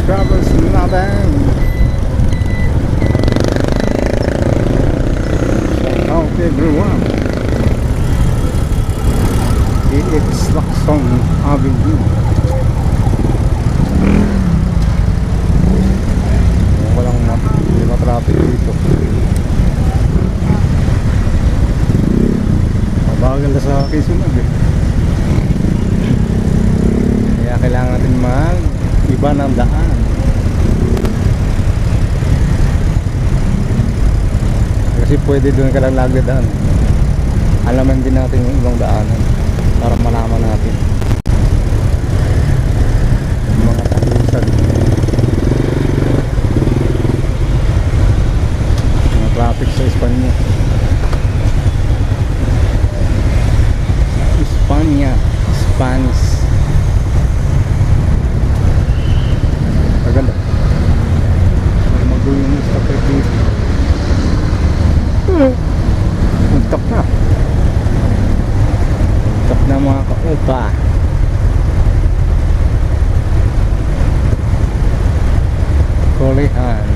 subscribers natin. Shout out everyone. DX Lacson Avenue. Walang hindi traffic dito. Mabagal na sa Quezon eh. Kaya kailangan natin mag-iba ng daan. Kasi pwede doon ka lang nagdadaan. Alaman din natin yung ibang daanan para malaman natin yung mga talusan, mga traffic sa Espanya. Spanish. Maganda. Mag-uwi mo sa Philippines. Untak na. Untak na mga ka-opa. Kolehan.